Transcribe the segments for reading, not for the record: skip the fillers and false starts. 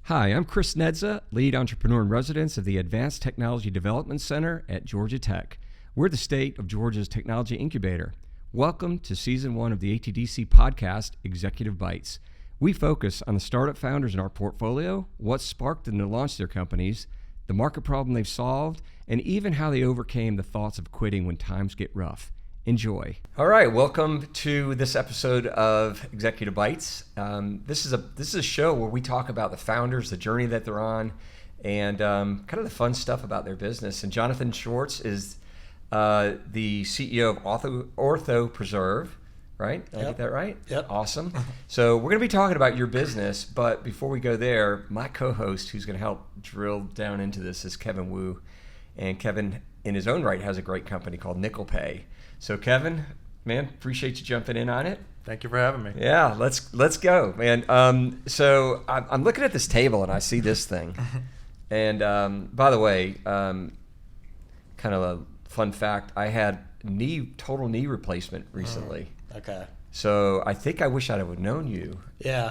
Hi, I'm Chris Nedza, lead entrepreneur in residence of the Advanced Technology Development Center at Georgia Tech. We're the state of Georgia's technology incubator. Welcome to Season 1 of the ATDC podcast, Executive Bytes. We focus on the startup founders in our portfolio, what sparked them to launch their companies, the market problem they've solved, and even how they overcame the thoughts of quitting when times get rough. Enjoy. All right, welcome to this episode of Executive Bytes. This is a show where we talk about the founders, the journey that they're on, and kind of the fun stuff about their business. And Johnathan Schwartz is the CEO of OrthoPreserve, right? Did I get that right? Yep. Awesome. So we're going to be talking about your business, but before we go there, my co-host who's going to help drill down into this is Kevin Wu. And Kevin, in his own right, has a great company called NicklPay. So Kevin, man, appreciate you jumping in on it. Thank you for having me. Yeah, let's go, man. So I'm looking at this table and I see this thing. And by the way, kind of a fun fact, I had total knee replacement recently. Okay. So I think I wish I'd have known you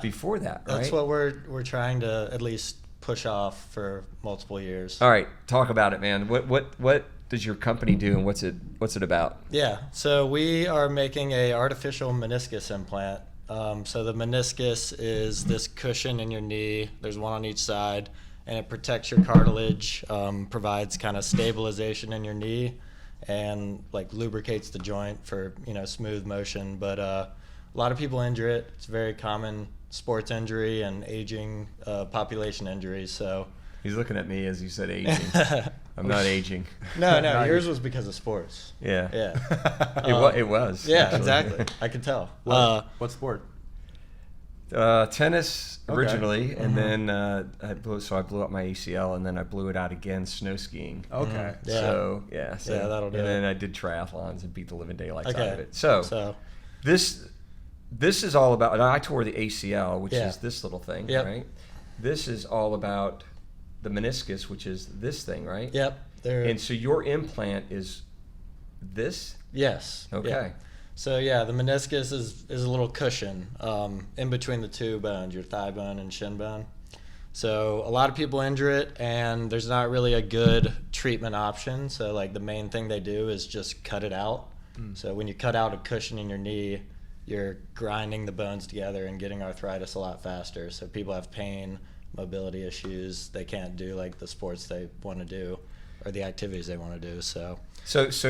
before that, right? That's what we're trying to at least push off for multiple years. All right, talk about it, man. What does your company do and what's it about? Yeah, so we are making a artificial meniscus implant. So the meniscus is this cushion in your knee. There's one on each side, and it protects your cartilage, provides kind of stabilization in your knee, and like lubricates the joint for smooth motion. But a lot of people injure it. It's a very common sports injury and aging population injury. So he's looking at me as you said aging. I'm not aging. No, yours was because of sports. Yeah. It was. Yeah, actually. exactly. I could tell. What sport? Tennis originally, Okay. and then I blew up my ACL, and then I blew it out again snow skiing. Okay. Yeah. So that'll do and it. then I did triathlons and beat the living daylights out Okay. of it. So this is all about. And I tore the ACL, which is this little thing, right? This is all about the meniscus, which is this thing, right? Yep. And so your implant is this? Yes. Okay. Yeah. So the meniscus is a little cushion in between the two bones, your thigh bone and shin bone. So a lot of people injure it, and there's not really a good treatment option. So like the main thing they do is just cut it out. So when you cut out a cushion in your knee, you're grinding the bones together and getting arthritis a lot faster. So people have pain, mobility issues. They can't do like the sports they want to do or the activities they want to do. So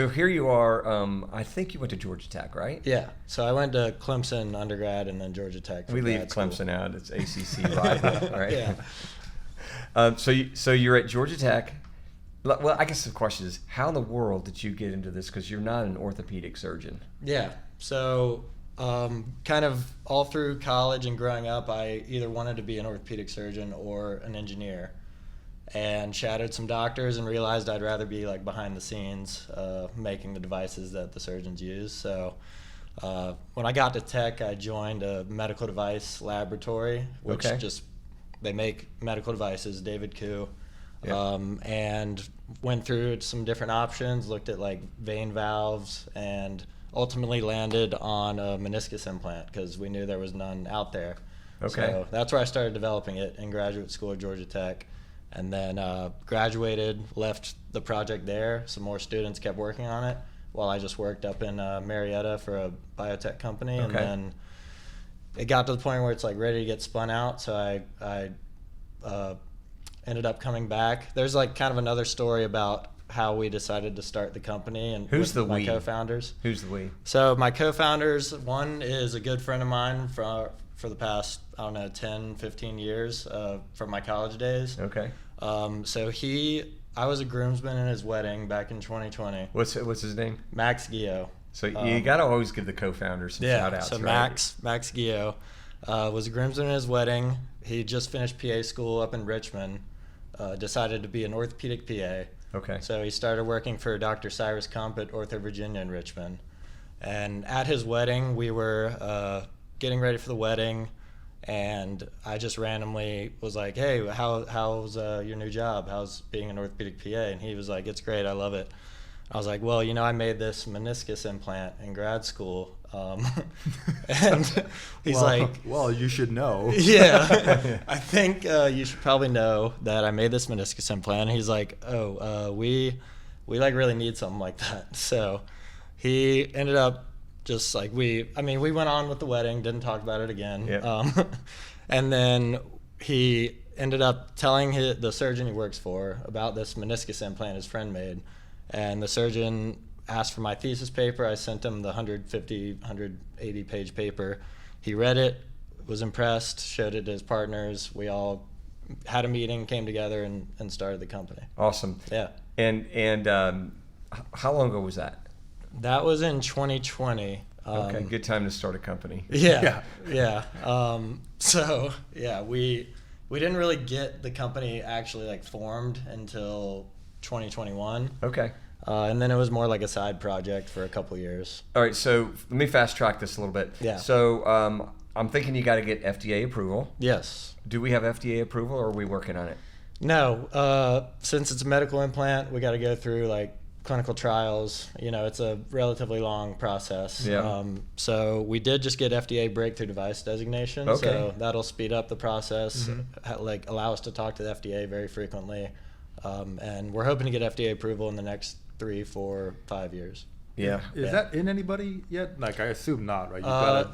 here you are. I think you went to Georgia Tech, right? Yeah. So I went to Clemson undergrad and then Georgia Tech. We leave Clemson out. It's ACC rival, right? Yeah. So you're at Georgia Tech. Well, I guess the question is, how in the world did you get into this? Because you're not an orthopedic surgeon. Yeah. So kind of all through college and growing up, I either wanted to be an orthopedic surgeon or an engineer, and shadowed some doctors and realized I'd rather be like behind the scenes making the devices that the surgeons use. So when I got to Tech, I joined a medical device laboratory, which they make medical devices, David Koo, and went through some different options, looked at like vein valves, and ultimately landed on a meniscus implant because we knew there was none out there. Okay. So that's where I started developing it in graduate school at Georgia Tech. And then graduated, left the project there. Some more students kept working on it while I just worked up in Marietta for a biotech company. Okay. And then it got to the point where it's like ready to get spun out. So I ended up coming back. There's like kind of another story about how we decided to start the company and who's the my co-founders. Who's the we? So my co-founders, one is a good friend of mine for the past, 10, 15 years from my college days. Okay. I was a groomsman in his wedding back in 2020. What's his name? Max Gio. So you got to always give the co-founders some shout outs. So right? Max Gio was a groomsman in his wedding. He just finished PA school up in Richmond, decided to be an orthopedic PA. Okay. So he started working for Dr. Cyrus Kump at Ortho Virginia in Richmond. And at his wedding, we were getting ready for the wedding, and I just randomly was like, hey, how's your new job? How's being an orthopedic PA? And he was like, it's great, I love it. I was like, well, I made this meniscus implant in grad school. And he's well, you should know. yeah, I think you should probably know that I made this meniscus implant. He's like, we like really need something like that. So he ended up just like we went on with the wedding, didn't talk about it again. Yep. And then he ended up telling the surgeon he works for about this meniscus implant his friend made. And the surgeon asked for my thesis paper. I sent him the 180 page paper. He read it, was impressed, showed it to his partners. We all had a meeting, came together, and started the company. Awesome. Yeah. And how long ago was that? That was in 2020. Okay, good time to start a company. Yeah. So yeah, we didn't really get the company actually like formed until 2021. Okay. And then it was more like a side project for a couple years. All right, so let me fast track this a little bit. Yeah. So I'm thinking you got to get FDA approval. Yes. Do we have FDA approval, or are we working on it? No. Since it's a medical implant, we got to go through like clinical trials. It's a relatively long process. Yeah. So we did just get FDA breakthrough device designation. Okay. So that'll speed up the process, like allow us to talk to the FDA very frequently. And we're hoping to get FDA approval in the next 3, 4, 5 years. Yeah. Is that in anybody yet? Like, I assume not, right?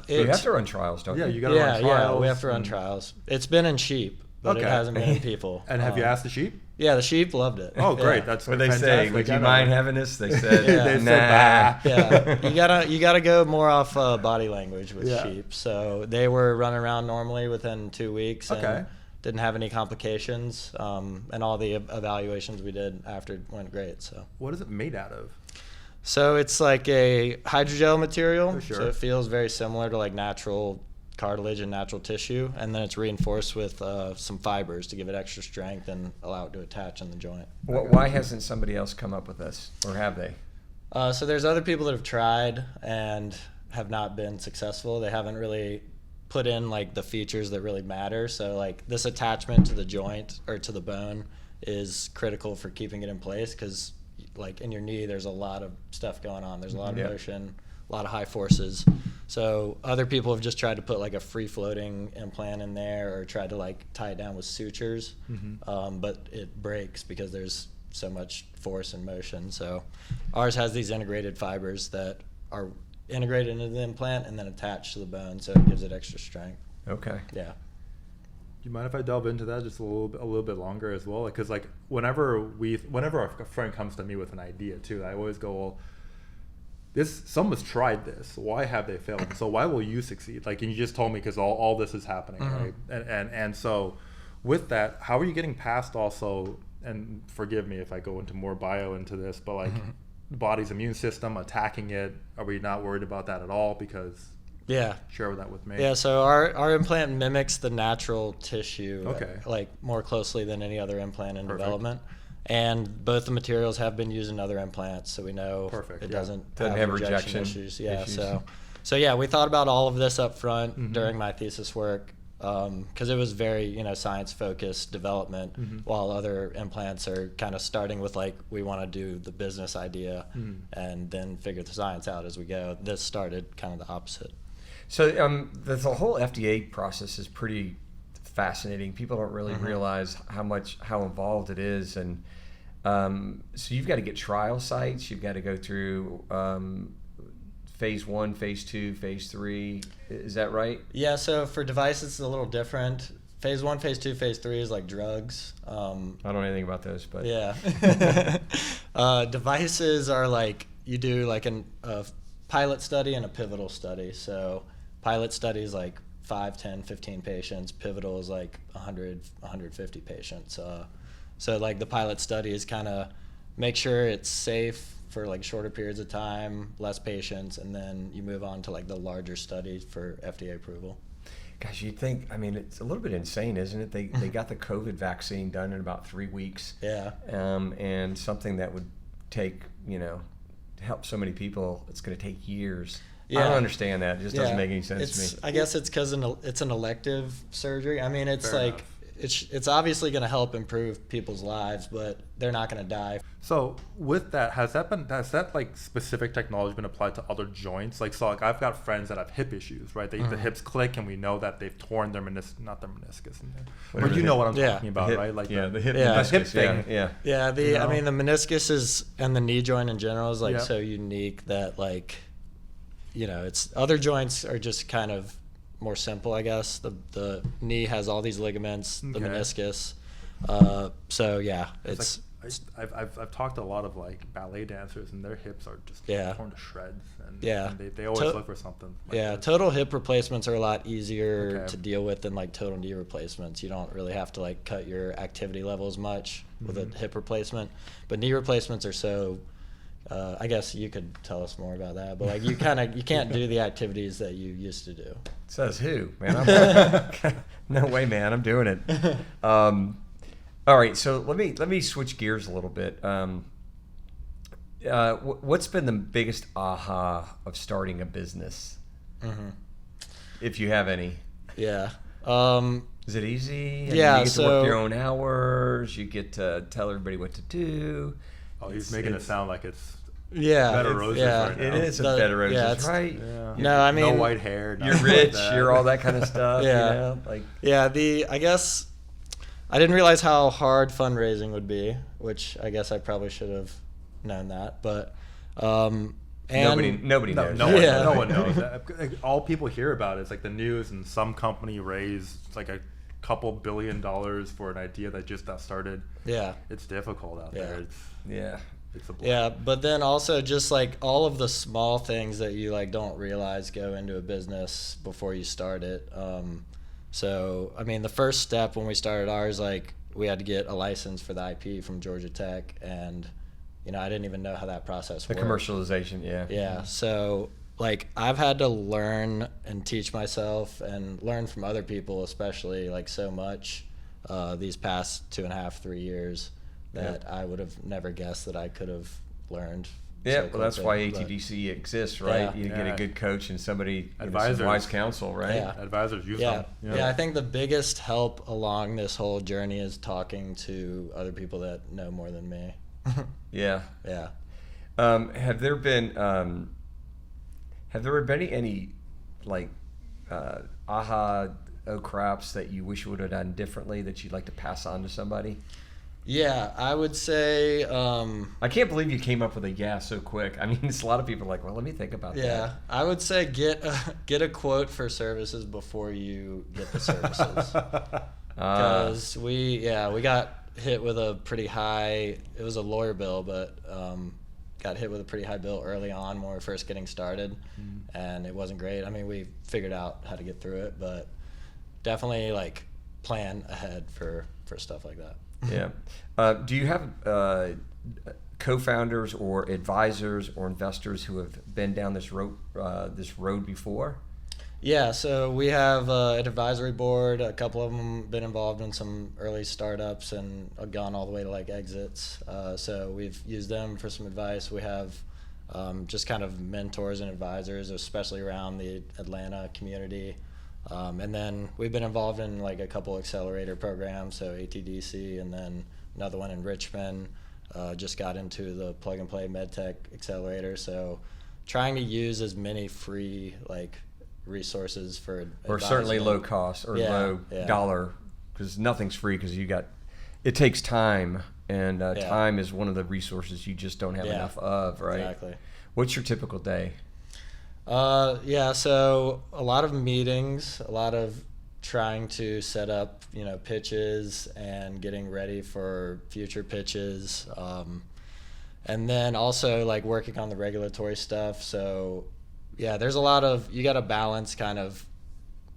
You have to run trials, don't you? You got to run trials. Yeah, we have to run trials. It's been in sheep, but it hasn't been in people. And have you asked the sheep? Yeah, the sheep loved it. Oh, great. Yeah. That's what they fantastic. say. Would you mind having this? They said, They nah. said, bah. Yeah, you gotta go more off body language with Yeah. sheep. So they were running around normally within 2 weeks. Okay. And didn't have any complications, and all the evaluations we did after went great. So What is it made out of? So it's like a hydrogel material. For sure. So it feels very similar to like natural cartilage and natural tissue, and then it's reinforced with some fibers to give it extra strength and allow it to attach in the joint. Why hasn't somebody else come up with this, or have they? So there's other people that have tried and have not been successful. They haven't really put in like the features that really matter. So like this attachment to the joint or to the bone is critical for keeping it in place, because like in your knee there's a lot of stuff going on. There's a lot of motion, a lot of high forces. So other people have just tried to put like a free floating implant in there, or tried to like tie it down with sutures, but it breaks because there's so much force and motion. So ours has these integrated fibers that are integrated into the implant and then attached to the bone, so it gives it extra strength. Okay. Yeah. Do you mind if I delve into that just a little bit longer as well? Because like whenever a friend comes to me with an idea too, I always go, well, someone's tried this. Why have they failed? So why will you succeed? Like, and you just told me because all this is happening, right? And so with that, how are you getting past also? And forgive me if I go into more bio into this, but like the body's immune system attacking it. Are we not worried about that at all? Because share that with me. Yeah, so our implant mimics the natural tissue like more closely than any other implant in development. And both the materials have been used in other implants, so we know it doesn't have rejection issues. So yeah, we thought about all of this up front during my thesis work, because it was very science focused development, while other implants are kind of starting with like, we want to do the business idea and then figure the science out as we go. This started kind of the opposite. So the whole FDA process is pretty fascinating. People don't really realize how involved it is, and so you've got to get trial sites. You've got to go through phase 1, phase 2, phase 3. Is that right? Yeah. So for devices, it's a little different. Phase 1, phase 2, phase 3 is like drugs. I don't know anything about those, but yeah. Devices are like, you do like a pilot study and a pivotal study. So pilot study is like 5, 10, 15 patients. Pivotal is like 100, 150 patients. So like the pilot study is kind of make sure it's safe for like shorter periods of time, less patients, and then you move on to like the larger study for FDA approval. Gosh, you'd think, it's a little bit insane, isn't it? They got the COVID vaccine done in about 3 weeks. Yeah. And something that would take, to help so many people, it's going to take years. Yeah. I don't understand that. It just doesn't make any sense to me. I guess it's because it's an elective surgery. It's it's obviously going to help improve people's lives, but they're not going to die. So with that, has that like specific technology been applied to other joints? Like, so like I've got friends that have hip issues, right? The hips click, and we know that they've torn their not their meniscus. But you know what I'm talking about, right? Like the hip thing. Yeah. I mean, the meniscus and the knee joint in general is like so unique that like, it's other joints are just kind of more simple, I guess. The knee has all these ligaments, the meniscus. So yeah, I've talked to a lot of like ballet dancers, and their hips are just torn to shreds, and they always look for something. Like total hip replacements are a lot easier to deal with than like total knee replacements. You don't really have to like cut your activity level as much with a hip replacement, but knee replacements are so. I guess you could tell us more about that, but like you can't do the activities that you used to do. Says who, man? No way, man. I'm doing it. All right, so let me switch gears a little bit. What's been the biggest aha of starting a business, if you have any? Yeah. Is it easy? Yeah. You get to work your own hours. You get to tell everybody what to do. Oh, he's making it sound like it's bed of roses right now. It is a bed of roses, right? Yeah. No, I mean, no white hair. You're rich. You're all that kind of stuff. I guess I didn't realize how hard fundraising would be, which I guess I probably should have known that. But nobody knows. No one knows that. All people hear about is like the news, and some company raised like a couple $1 billion for an idea that just got started. Yeah, it's difficult out there. It's a but then also just like all of the small things that you like don't realize go into a business before you start it. So I mean, the first step when we started ours, like we had to get a license for the IP from Georgia Tech, and I didn't even know how that process worked. The commercialization, Yeah. So like I've had to learn and teach myself and learn from other people, especially like so much these past 2.5-3 years that I would have never guessed that I could have learned. Yeah, well, that's why ATDC exists, right? You get a good coach and somebody, some wise counsel, right? Yeah. Advisors use them. Yeah, I think the biggest help along this whole journey is talking to other people that know more than me. Yeah. Have there been any like aha craps that you wish you would have done differently that you'd like to pass on to somebody? Yeah, I would say. I can't believe you came up with a so quick. I mean, it's a lot of people are like, well, let me think about that. Yeah, I would say get a quote for services before you get the services. Because we got hit with a pretty high. It was a lawyer bill, but got hit with a pretty high bill early on when we were first getting started, and it wasn't great. I mean, we figured out how to get through it, but definitely like plan ahead for stuff like that. Yeah. Do you have co-founders or advisors or investors who have been down this road before? Yeah, so we have an advisory board. A couple of them been involved in some early startups and gone all the way to like exits. So we've used them for some advice. We have just kind of mentors and advisors, especially around the Atlanta community. And then we've been involved in like a couple accelerator programs, so ATDC, and then another one in Richmond. Just got into the plug and play MedTech accelerator. So trying to use as many free like resources for or certainly low cost or low dollar, because nothing's free, because it takes time, and time is one of the resources you just don't have enough of, right? Exactly. What's your typical day? So a lot of meetings, a lot of trying to set up, pitches and getting ready for future pitches. And then also like working on the regulatory stuff. So there's a lot of, you got to balance kind of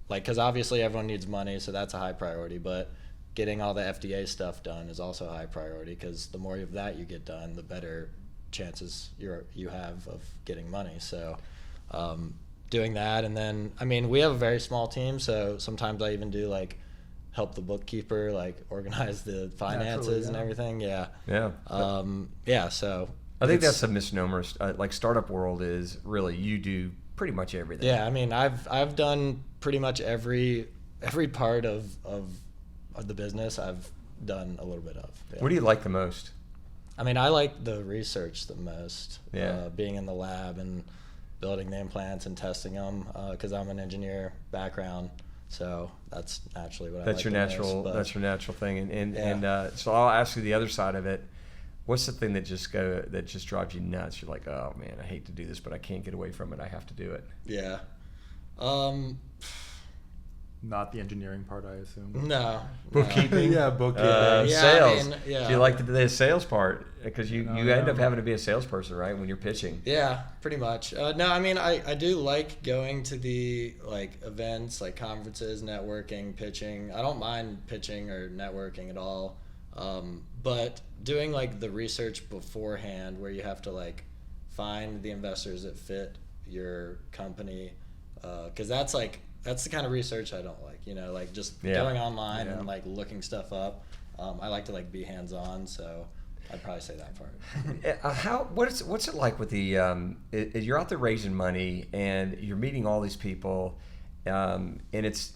like, cause obviously everyone needs money. So that's a high priority, but getting all the FDA stuff done is also a high priority, cause the more of that you get done, the better chances you have of getting money. So, doing that, and then we have a very small team, so sometimes I even do like help the bookkeeper like organize the finances and everything. So I think that's a misnomer. Like startup world is really, you do pretty much everything. I've done pretty much every part of the business, I've done a little bit of. Yeah. What do you like the most? I mean, I like the research the most. Yeah. Being in the lab and building the implants and testing them, because I'm an engineer background, so that's naturally what I like That's your the natural. most, That's your natural thing. And Yeah. so I'll ask you the other side of it. What's the thing that just drives you nuts? You're like, oh man, I hate to do this, but I can't get away from it. I have to do it. Yeah. Not the engineering part, I assume. No. Bookkeeping. Yeah, bookkeeping. Yeah, Sales. I mean, yeah. Do you like the sales part? Because you end up no. having to be a salesperson, right, when you're pitching. Yeah, pretty much. No, I mean, I do like going to the like events, like conferences, networking, pitching. I don't mind pitching or networking at all. But doing like the research beforehand, where you have to like find the investors that fit your company, because that's the kind of research I don't like. Like just going online and like looking stuff up. I like to like be hands on, so I'd probably say that part. What's it like with the you're out there raising money and you're meeting all these people, and it's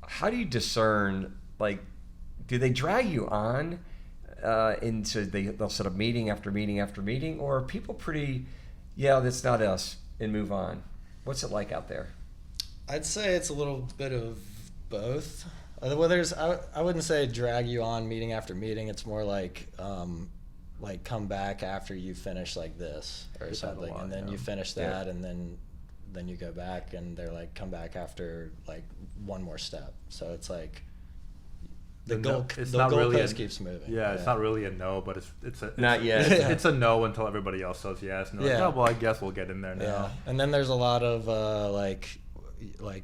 how do you discern, like, do they drag you on into they'll set up meeting after meeting after meeting, or are people pretty that's not us and move on? What's it like out there? I'd say it's a little bit of both. Well, I wouldn't say drag you on meeting after meeting. It's more like come back after you finish like this or something, and then you finish that, and then you go back, and they're like, come back after like one more step. So it's like the goalpost keeps moving. Yeah, it's not really a no, but it's not yet. It's a no until everybody else says yes. And like, oh well, I guess we'll get in there now. Yeah, and then there's a lot of like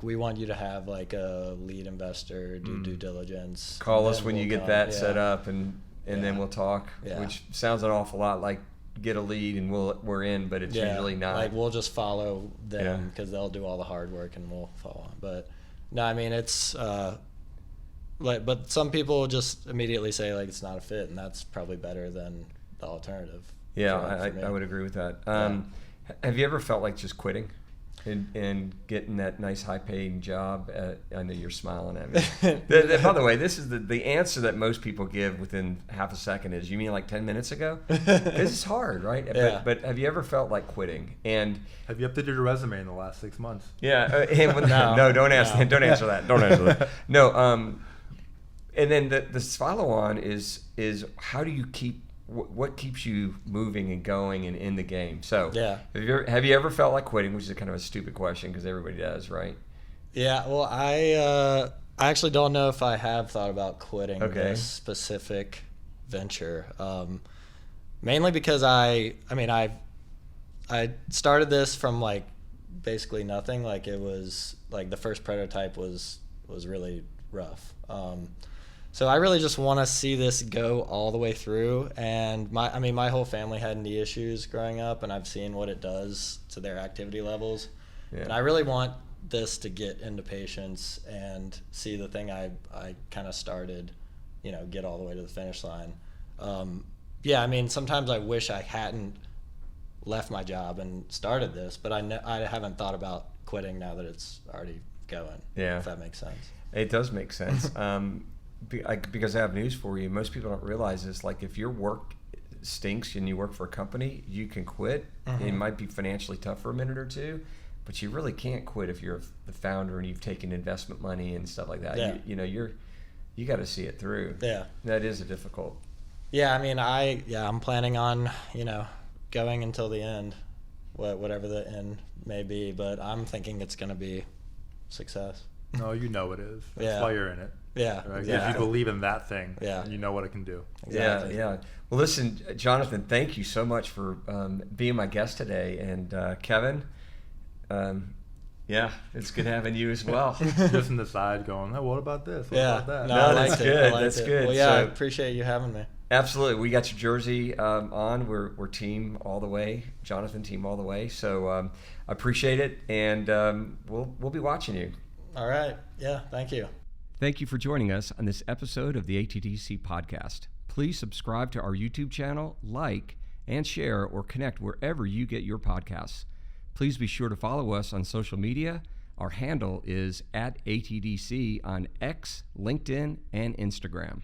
we want you to have like a lead investor, do due diligence. Call us when you get that set up, and then we'll talk. Yeah. Which sounds an awful lot like get a lead and we're in, but it's usually not. Like we'll just follow them because they'll do all the hard work and we'll follow on. But no, I mean it's but some people just immediately say like it's not a fit, and that's probably better than the alternative. Yeah, I would agree with that. Have you ever felt like just quitting? And getting that nice high-paying job. I know you're smiling at me. By the way, this is the answer that most people give within half a second is, you mean like 10 minutes ago? Because it's hard, right? Yeah. But have you ever felt like quitting? And have you updated your resume in the last 6 months? Yeah. No, don't answer that. Don't answer that. Don't answer that. No. And then the follow-on is how do you keep what keeps you moving and going and in the game? So have you ever felt like quitting, which is kind of a stupid question because everybody does, right? Yeah, well, I actually don't know if I have thought about quitting this specific venture, mainly because I started this from like basically nothing. Like it was like the first prototype was really rough. So I really just want to see this go all the way through. And my whole family had knee issues growing up, and I've seen what it does to their activity levels. Yeah. And I really want this to get into patients and see the thing I kind of started, get all the way to the finish line. Sometimes I wish I hadn't left my job and started this, but I haven't thought about quitting now that it's already going. Yeah. If that makes sense. It does make sense. Because I have news for you. Most people don't realize this. Like if your work stinks and you work for a company, you can quit. Mm-hmm. It might be financially tough for a minute or two, but you really can't quit if you're the founder and you've taken investment money and stuff like that. Yeah. You got to see it through. Yeah. That is a difficult. Yeah. I'm planning on, going until the end, whatever the end may be, but I'm thinking it's going to be success. No, it is. That's why you're in it. Yeah. Right? If you believe in that thing, you know what it can do. Exactly. Yeah. Well, listen, Johnathan, thank you so much for being my guest today. And Kevin, it's good having you as well. Just on the side going, what about this? What about that? No, that's good. That's good. Well, I appreciate you having me. Absolutely. We got your jersey on. We're team all the way. Johnathan, team all the way. So I appreciate it. And we'll be watching you. All right. Yeah. Thank you. Thank you for joining us on this episode of the ATDC podcast. Please subscribe to our YouTube channel, like, and share or connect wherever you get your podcasts. Please be sure to follow us on social media. Our handle is at ATDC on X, LinkedIn, and Instagram.